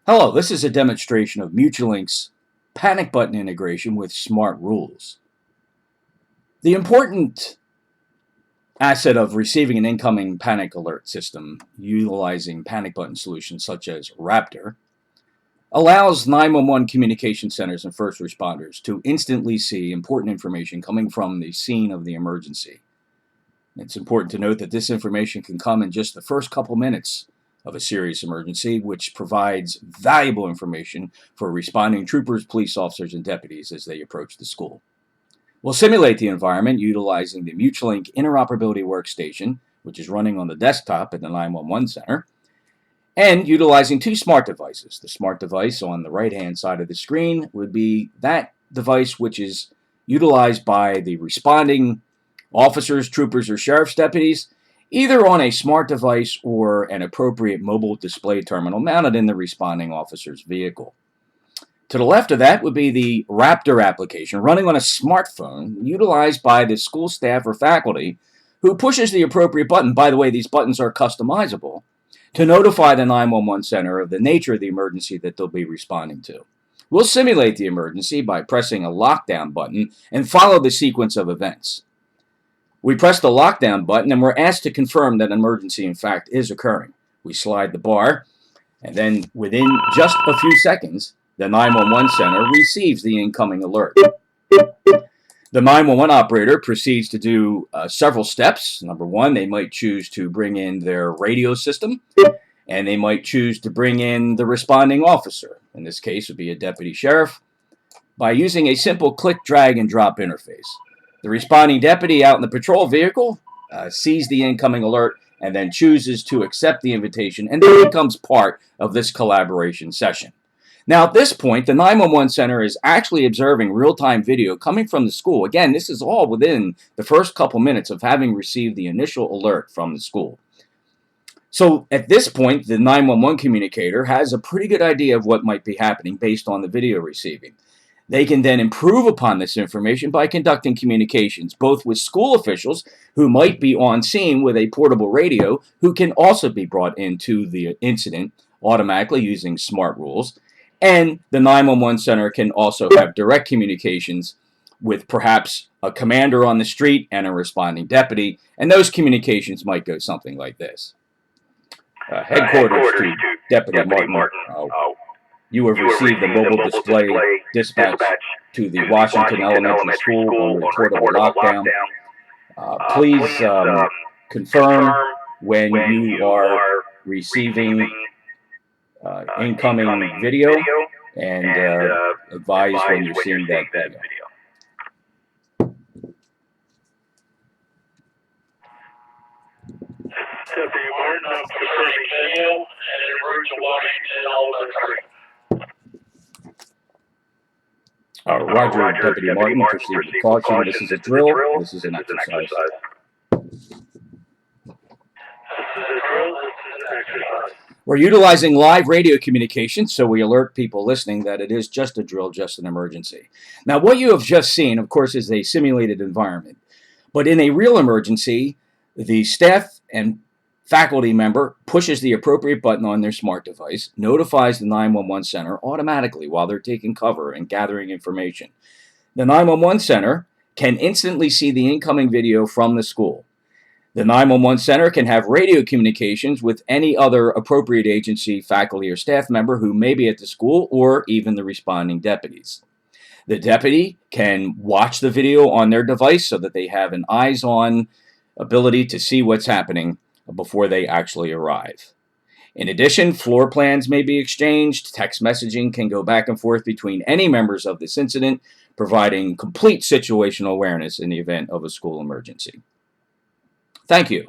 Hello, this is a demonstration of Mutualink's panic button integration with smart rules. The important asset of receiving an incoming panic alert system utilizing panic button solutions such as Raptor allows 911 communication centers and first responders to instantly see important information coming from the scene of the emergency. It's important to note that this information can come in just the first couple minutes of a serious emergency, which provides valuable information for responding troopers, police officers, and deputies as they approach the school. We'll simulate the environment utilizing the Mutualink interoperability workstation, which is running on the desktop at the 911 center, and utilizing two smart devices. The smart device on the right-hand side of the screen would be that device which is utilized by the responding officers, troopers, or sheriff's deputies, either on a smart device or an appropriate mobile display terminal mounted in the responding officer's vehicle. To the left of that would be the Raptor application running on a smartphone utilized by the school staff or faculty who pushes the appropriate button. By the way, these buttons are customizable to notify the 911 center of the nature of the emergency that they'll be responding to. We'll simulate the emergency by pressing a lockdown button and follow the sequence of events. We press the lockdown button and we're asked to confirm that an emergency in fact is occurring. We slide the bar, and then within just a few seconds, the 911 center receives the incoming alert. The 911 operator proceeds to do several steps. Number one, they might choose to bring in their radio system, and they might choose to bring in the responding officer. In this case, it would be a deputy sheriff, by using a simple click, drag, and drop interface. The responding deputy out in the patrol vehicle sees the incoming alert and then chooses to accept the invitation and then becomes part of this collaboration session. Now, at this point, the 911 center is actually observing real-time video coming from the school. Again, this is all within the first couple minutes of having received the initial alert from the school. So at this point, the 911 communicator has a pretty good idea of what might be happening based on the video receiving. They can then improve upon this information by conducting communications, both with school officials who might be on scene with a portable radio, who can also be brought into the incident automatically using smart rules. And the 911 center can also have direct communications with perhaps a commander on the street and a responding deputy. And those communications might go something like this. Headquarters to Deputy Martin. You have received a mobile display dispatch to the Washington Elementary School on report of a lockdown. Please confirm when you are receiving incoming video and advise when you're seeing that video. Deputy Martin, I'm confirming video and en route to Washington Elementary. Roger, Deputy Martin, proceed with caution. This is a drill. This is an exercise. We're utilizing live radio communication, so we alert people listening that it is just a drill, just an emergency. Now, what you have just seen, of course, is a simulated environment. But in a real emergency, the staff and faculty member pushes the appropriate button on their smart device, notifies the 911 center automatically while they're taking cover and gathering information. The 911 center can instantly see the incoming video from the school. The 911 center can have radio communications with any other appropriate agency, faculty, or staff member who may be at the school, or even the responding deputies. The deputy can watch the video on their device so that they have an eyes-on ability to see what's happening before they actually arrive. In addition, floor plans may be exchanged. Text messaging can go back and forth between any members of this incident, providing complete situational awareness in the event of a school emergency. Thank you.